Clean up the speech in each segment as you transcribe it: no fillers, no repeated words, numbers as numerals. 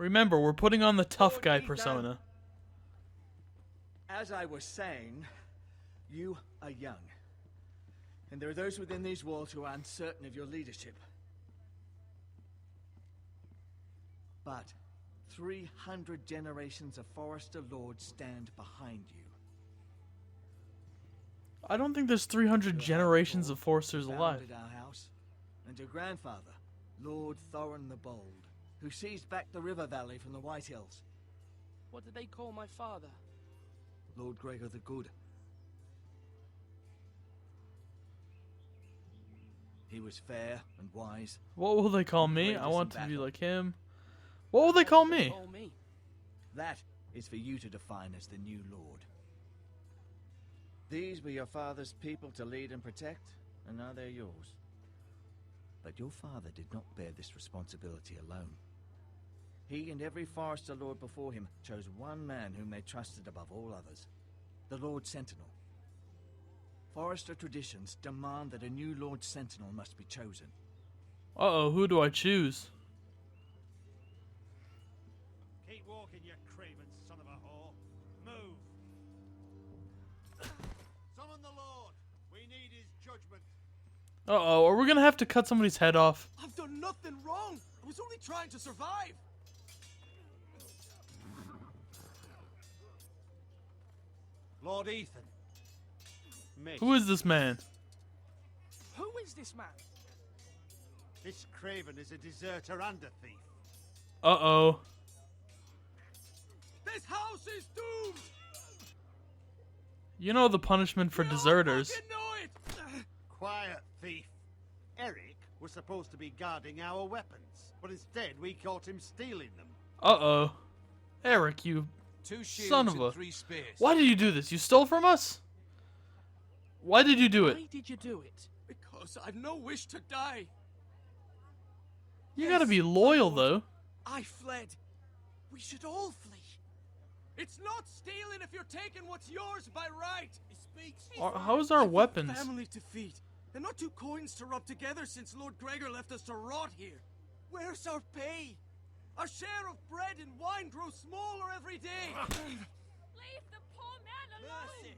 Remember, we're putting on the tough Lord guy Ethan. persona. As I was saying, you are young. And there are those within these walls who are uncertain of your leadership. But 300 generations of Forester Lords stand behind you. I don't think there's 300 generations of Foresters alive. Founded our house, and your grandfather, Lord Thorin the Bold, who seized back the river valley from the White Hills. What did they call my father? Lord Gregor the Good. He was fair and wise. What will they call me? I Courageous want in to be battle. like him. What will they call What did me? call me? That is for you to define as the new lord. These were your father's people to lead and protect, and now they're yours. But your father did not bear this responsibility alone. He and every Forester Lord before him chose one man whom they trusted above all others, the Lord Sentinel. Forester traditions demand that a new Lord Sentinel must be chosen. Uh-oh, who do I choose? Keep walking, you craven son of a whore. Move. Summon the Lord. We need his judgment. Uh-oh, are we gonna have to cut somebody's head off? I've done nothing wrong. I was only trying to survive. Lord Ethan. Mate, Who is this man? Who is this man? this craven is a deserter and a thief. Uh-oh. This house is doomed. You know the punishment for deserters. Quiet, thief. Eric was supposed to be guarding our weapons, but instead we caught him stealing them. Uh-oh. Eric, you 2 shields son of and a... 3 spears. Why did you do this? You stole from us? Why did you do it? Why did you do it? Because I've no wish to die. You gotta be loyal, though. I fled. We should all flee. It's not stealing if you're taking what's yours by right. He speaks. How's our weapons? Family to feed, and not 2 coins to rub together since Lord Gregor left us to rot here. Where's our pay? Our share of bread and wine grows smaller every day. Leave the poor man alone!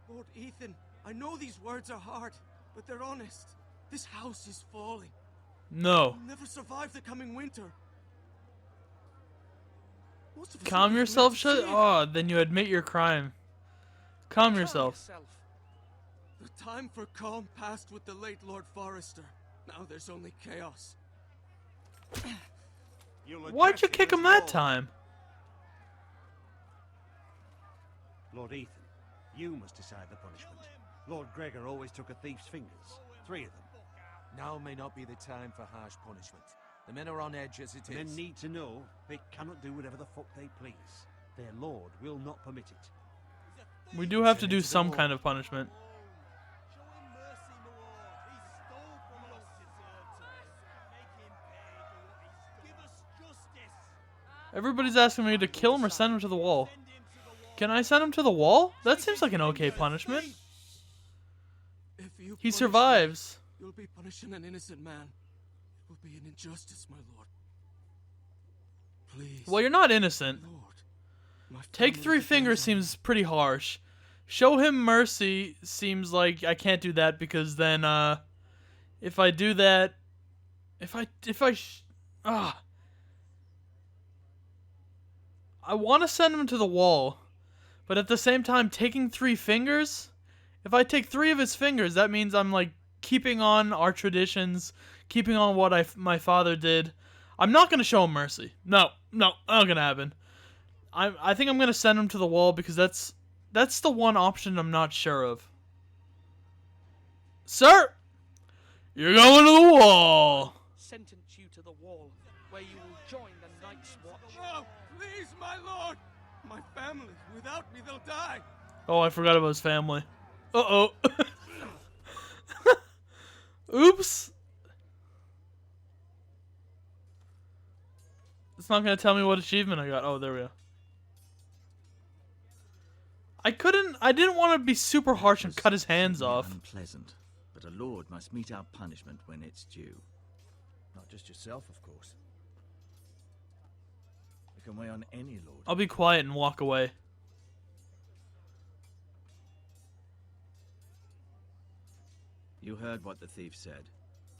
Lord Ethan, I know these words are hard, but they're honest. This house is falling. No. We'll never survive the coming winter. Most of us Calm will yourself, live to shut. see it. Oh, then you admit your crime. Calm Calm yourself. The time for calm passed with the late Lord Forester. Now there's only chaos. Why'd you kick him that time? Lord Ethan, you must decide the punishment. Lord Gregor always took a thief's fingers. 3 of them. Now may not be the time for harsh punishment. The men are on edge as it Men is. need to know they cannot do whatever the fuck they please. Their lord will not permit it. We do have to Send do him to the some wall. kind of punishment. Everybody's asking me to kill him or send him to the wall. Can I send him to the wall? That seems like an okay punishment. If you He punish survives. me, you'll be punishing an innocent man. It will be an injustice, my lord. Please. Well, you're not innocent. Lord, my Take family 3 depends fingers on seems pretty harsh. Show him mercy seems like I can't do that because then, if I do that, I want to send him to the wall, but at the same time, taking 3 fingers, if I take 3 of his fingers, that means I'm like keeping on our traditions, keeping on what my father did. I'm not gonna show him mercy. No, not gonna happen. I think I'm gonna send him to the wall because that's the one option I'm not sure of. Sir, you're going to the wall. Sentence you to the wall, where you will join the Night's Watch. No, please, my lord. My family. Without me, they'll die. Oh, I forgot about his family. Uh-oh. Oops. It's not going to tell me what achievement I got. Oh, there we go. I didn't want to be super harsh and cut his hands off. Unpleasant, but a lord must mete out punishment when it's due. Not just yourself, of course. can weigh on any lord. I'll be quiet and walk away. You heard what the thief said.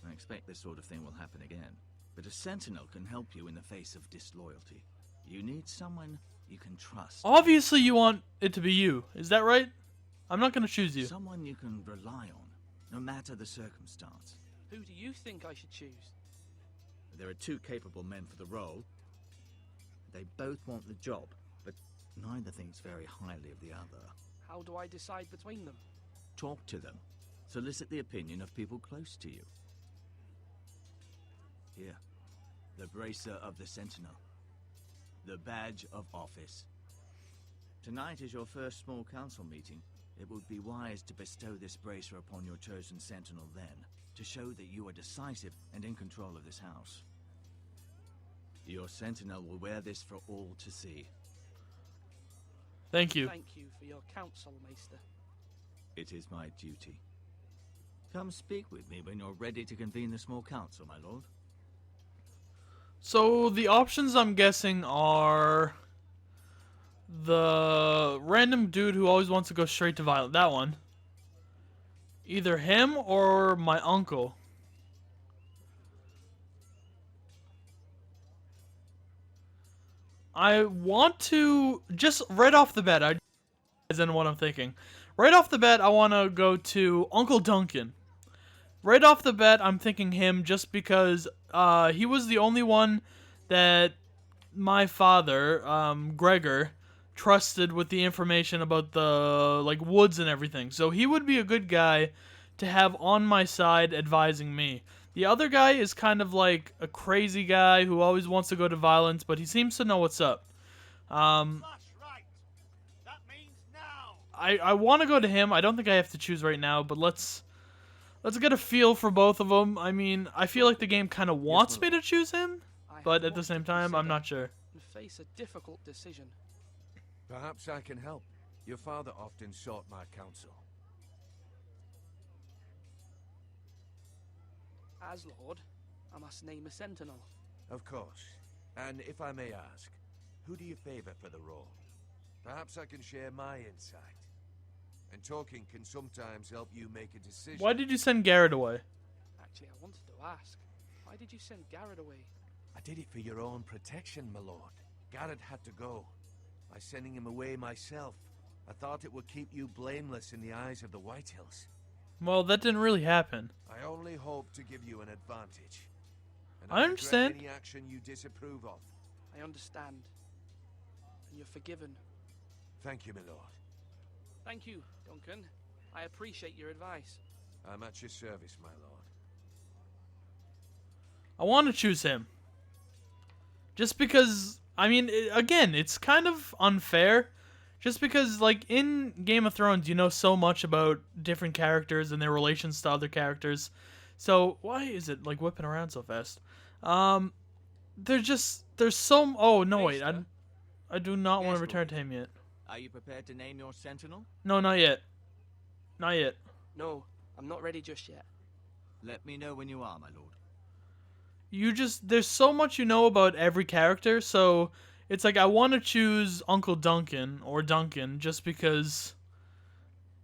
I expect this sort of thing will happen again. But a sentinel can help you in the face of disloyalty. You need someone you can trust. Obviously you want it to be you. Is that right? I'm not going to choose you. Someone you can rely on, no matter the circumstance. Who do you think I should choose? There are two capable men for the role. They both want the job, but neither thinks very highly of the other. How do I decide between them? Talk to them. Solicit the opinion of people close to you. Here, the bracer of the Sentinel. The badge of office. Tonight is your first small council meeting. It would be wise to bestow this bracer upon your chosen Sentinel then, to show that you are decisive and in control of this house. Your Sentinel will wear this for all to see. Thank you. Thank you for your counsel, Maester. It is my duty. Come speak with me when you're ready to convene the small council, my lord. So the options I'm guessing are the random dude who always wants to go straight to violent. That one. Either him or my uncle. I want to just right off the bat. I as in what I'm thinking. Right off the bat, I want to go to Uncle Duncan. Right off the bat, I'm thinking him just because he was the only one that my father, Gregor, trusted with the information about the woods and everything. So he would be a good guy to have on my side advising me. The other guy is kind of like a crazy guy who always wants to go to violence, but he seems to know what's up. Flash right. That means now. I want to go to him. I don't think I have to choose right now, but let's get a feel for both of them. I mean, I feel like the game kind of wants me to choose him, but at the same time, I'm not sure. And face a difficult decision. Perhaps I can help. Your father often sought my counsel. As Lord, I must name a sentinel. Of course. And if I may ask, who do you favor for the role? Perhaps I can share my insight. And talking can sometimes help you make a decision. Why did you send Garrett away? Actually, I wanted to ask, why did you send Garrett away? I did it for your own protection, my lord. Garrett had to go. By sending him away myself, I thought it would keep you blameless in the eyes of the Whitehills. Well, that didn't really happen. I only hope to give you an advantage. And I regret understand. any action you disapprove of. I understand. And you're forgiven. Thank you, my lord. Thank you, Duncan. I appreciate your advice. I'm at your service, my lord. I want to choose him. Just because, I mean, again, it's kind of unfair. Just because, like, in Game of Thrones, you know so much about different characters and their relations to other characters. So, why is it, like, whipping around so fast? There's so... Oh, no, wait. I do not want Yes, to return Lord. to him yet. Are you prepared to name your sentinel? No, not yet. Not yet. No, I'm not ready just yet. Let me know when you are, my lord. There's so much you know about every character, so it's like I want to choose Uncle Duncan or Duncan just because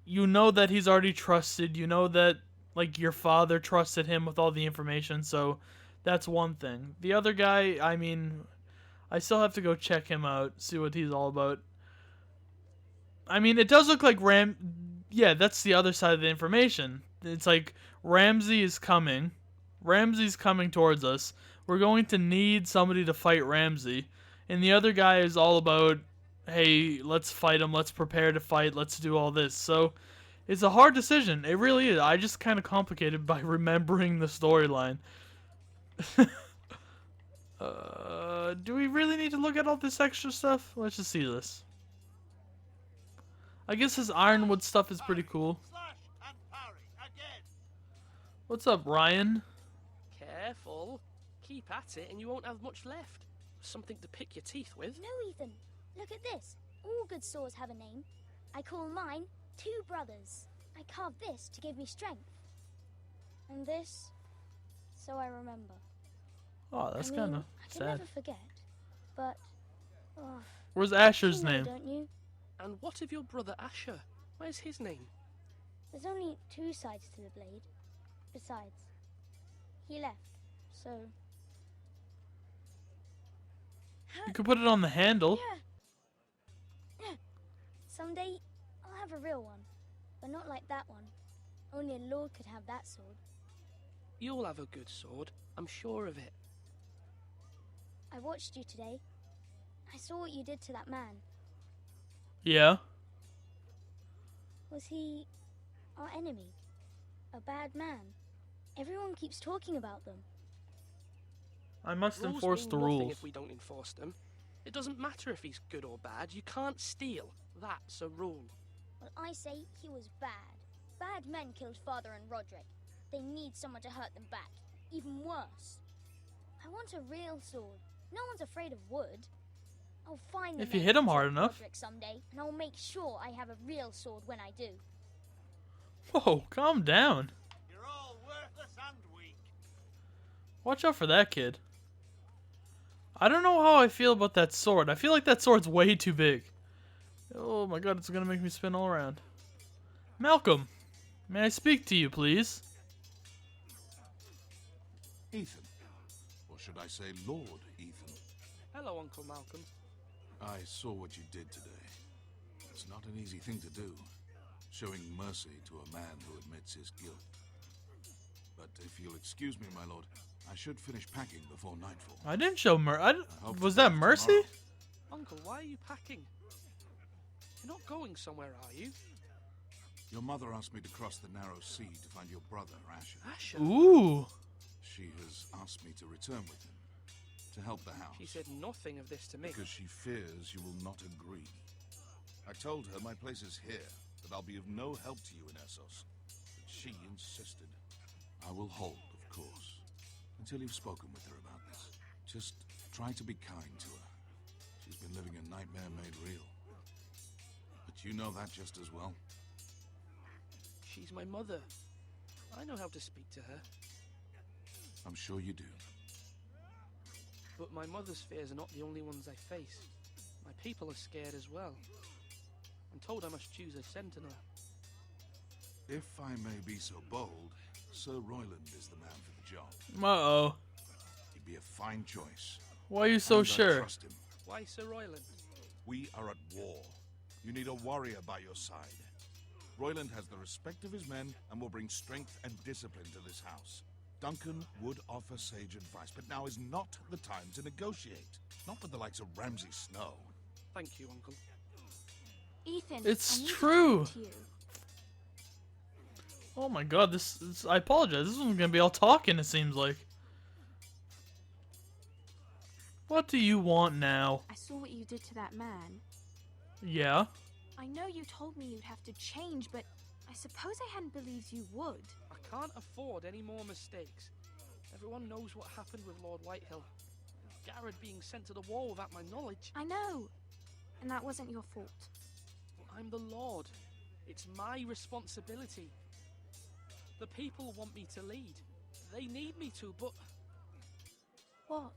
you know that he's already trusted, you know that like your father trusted him with all the information, so that's one thing. The other guy, I mean, I still have to go check him out, see what he's all about. I mean, it does look like yeah, that's the other side of the information. It's like Ramsey is coming. Ramsey's coming towards us. We're going to need somebody to fight Ramsey. And the other guy is all about, hey, let's fight him, let's prepare to fight, let's do all this. So, it's a hard decision. It really is. I just kind of complicated by remembering the storyline. Do we really need to look at all this extra stuff? Let's just see this. I guess this Ironwood stuff is pretty cool. Slash and parry again. What's up, Ryan? Careful. Keep at it and you won't have much left. Something to pick your teeth with. No, Ethan. Look at this. All good swords have a name. I call mine Two Brothers. I carved this to give me strength. And this, so I remember. Oh, that's I mean, kind of I can sad. never forget, but Oh, Where's Asher's you know, name? don't you? And what of your brother Asher? Where's his name? There's only two sides to the blade. Besides, he left, so... You could put it on the handle. Yeah. Someday, I'll have a real one. But not like that one. Only a lord could have that sword. You'll have a good sword. I'm sure of it. I watched you today. I saw what you did to that man. Yeah. Was he our enemy? A bad man? Everyone keeps talking about them. I must Rules enforce mean the nothing rules. if we don't enforce them. It doesn't matter if he's good or bad. You can't steal. That's a rule. Well, I say he was bad. Bad men killed Father and Roderick. They need someone to hurt them back. Even worse. I want a real sword. No one's afraid of wood. I'll find the If you man hit him who hard killed enough. Roderick someday, and I'll make sure I have a real sword when I do. Whoa, calm down. You're all worthless and weak. Watch out for that kid. I don't know how I feel about that sword. I feel like that sword's way too big. Oh my god, it's gonna make me spin all around. Malcolm, may I speak to you, please? Ethan. Or should I say Lord Ethan? Hello, Uncle Malcolm. I saw what you did today. It's not an easy thing to do, showing mercy to a man who admits his guilt. But if you'll excuse me, my lord, I should finish packing before nightfall. I didn't show hope Was to that go mercy? tomorrow. Uncle, why are you packing? You're not going somewhere, are you? Your mother asked me to cross the narrow sea to find your brother, Asher. Asher? Ooh. She has asked me to return with him, to help the house. She said nothing of this to me. Because she fears you will not agree. I told her my place is here, that I'll be of no help to you in Essos. But she insisted. I will hold, of course, until you've spoken with her about this. Just try to be kind to her. She's been living a nightmare made real. But you know that just as well. She's my mother. I know how to speak to her. I'm sure you do. But my mother's fears are not the only ones I face. My people are scared as well. I'm told I must choose a sentinel. If I may be so bold, Sir Royland is the man for the job. Uh-oh. He'd be a fine choice. Why are you so And I sure? trust him. Why Sir Royland? We are at war. You need a warrior by your side. Royland has the respect of his men and will bring strength and discipline to this house. Duncan would offer sage advice, but now is not the time to negotiate. Not with the likes of Ramsay Snow. Thank you, Uncle. Ethan, It's I need to true. talk to you. Oh my god, this I apologize. This one's gonna be all talking, it seems like. What do you want now? I saw what you did to that man. Yeah? I know you told me you'd have to change, but I suppose I hadn't believed you would. I can't afford any more mistakes. Everyone knows what happened with Lord Whitehill. Garrett being sent to the war without my knowledge. I know. And that wasn't your fault. I'm the Lord. It's my responsibility. The people want me to lead. They need me to, but What?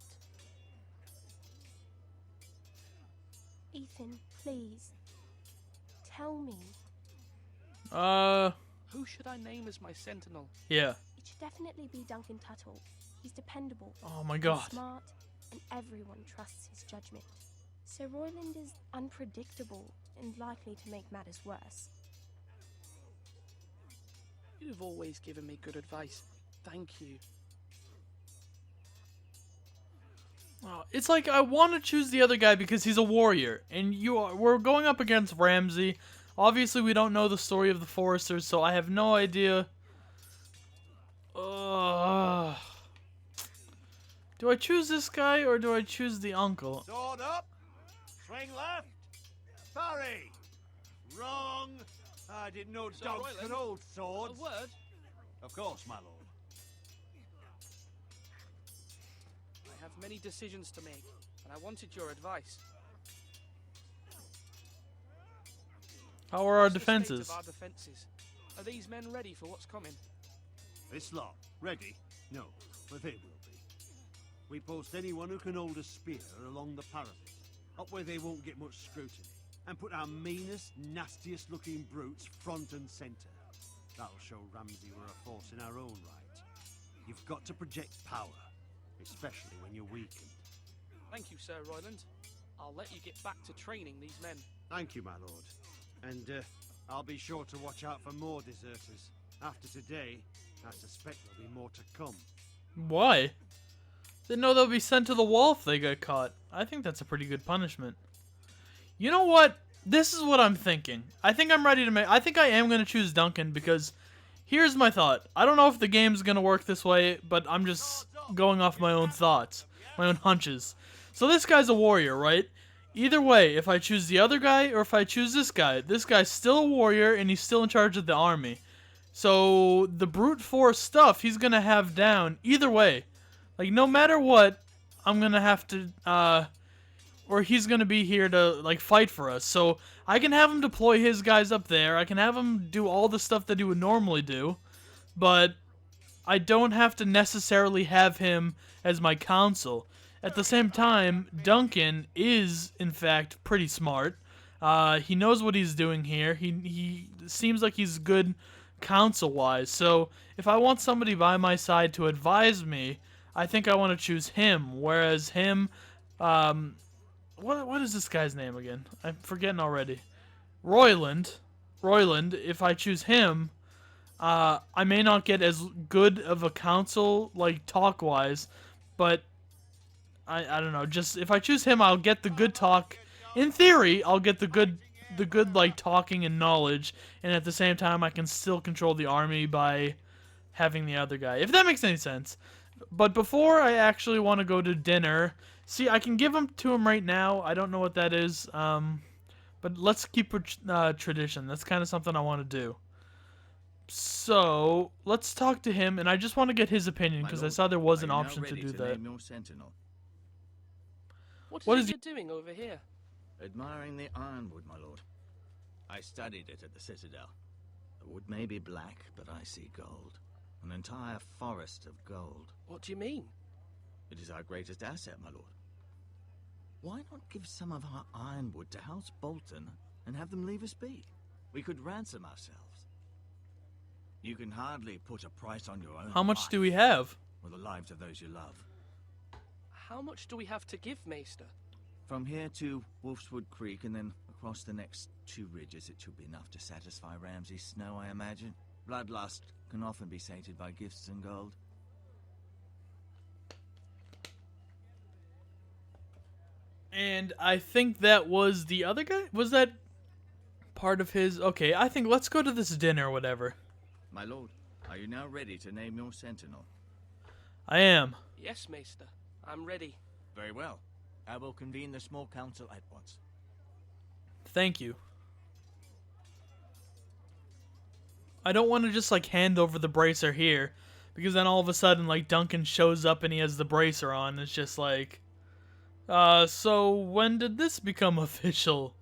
Ethan, please. Tell me. who should I name as my sentinel? Yeah. It should definitely be Duncan Tuttle. He's dependable. Oh my and god. smart, and everyone trusts his judgment. Sir Royland is unpredictable and likely to make matters worse. You've always given me good advice. Thank you. It's like I want to choose the other guy because he's a warrior, and we're going up against Ramsay. Obviously, we don't know the story of the Foresters, so I have no idea. Do I choose this guy or do I choose the uncle? Sword up. Swing left. Parry. Wrong. I didn't know Sir dogs Royland, could hold swords. A word? Of course, my lord. I have many decisions to make, and I wanted your advice. How are our What's the state defenses? of our defenses? Are these men ready for what's coming? This lot. Ready? No, but they will be. We post anyone who can hold a spear along the parapet. up where they won't get much scrutiny, and put our meanest, nastiest looking brutes front and centre. That'll show Ramsay we're a force in our own right. You've got to project power, especially when you're weakened. Thank you, Sir Royland. I'll let you get back to training these men. Thank you, my lord. And I'll be sure to watch out for more deserters. After today, I suspect there'll be more to come. Why? Didn't know they'll be sent to the wall if they get caught. I think that's a pretty good punishment. You know what? This is what I'm thinking. I think I'm ready to make... I think I am going to choose Duncan because... Here's my thought. I don't know if the game's going to work this way, but I'm just going off my own thoughts. My own hunches. So this guy's a warrior, right? Either way, if I choose the other guy or if I choose this guy's still a warrior and he's still in charge of the army. So the brute force stuff he's going to have down either way. Like, no matter what, I'm going to have to, or he's going to be here to, like, fight for us. So I can have him deploy his guys up there. I can have him do all the stuff that he would normally do. But I don't have to necessarily have him as my counsel. At the same time, Duncan is, in fact, pretty smart. He knows what he's doing here. He seems like he's good counsel-wise. So if I want somebody by my side to advise me, I think I want to choose him. Whereas him, what is this guy's name again? I'm forgetting already. Royland, if I choose him, I may not get as good of a counsel, like, talk-wise, but I don't know. Just if I choose him, I'll get the good talk. In theory, I'll get the good like talking and knowledge, and at the same time, I can still control the army by having the other guy. If that makes any sense. But before I actually want to go to dinner, see, I can give him to him right now. I don't know what that is. But let's keep tradition. That's kind of something I want to do. So let's talk to him, and I just want to get his opinion because I saw there was an option to do that. What is it you're doing over here? Admiring the ironwood, my lord. I studied it at the Citadel. The wood may be black, but I see gold. An entire forest of gold. What do you mean? It is our greatest asset, my lord. Why not give some of our ironwood to House Bolton and have them leave us be? We could ransom ourselves. You can hardly put a price on your own. How much do we have? Or the lives of those you love. How much do we have to give, Maester? From here to Wolfswood Creek and then across the next 2 ridges, it should be enough to satisfy Ramsay Snow, I imagine. Bloodlust can often be sated by gifts and gold. And I think that was the other guy? Was that part of his... Okay, I think let's go to this dinner or whatever. My lord, are you now ready to name your sentinel? I am. Yes, Maester. I'm ready. Very well. I will convene the small council at once. Thank you. I don't want to just, like, hand over the bracer here, because then all of a sudden, like, Duncan shows up and he has the bracer on. It's just like, so when did this become official?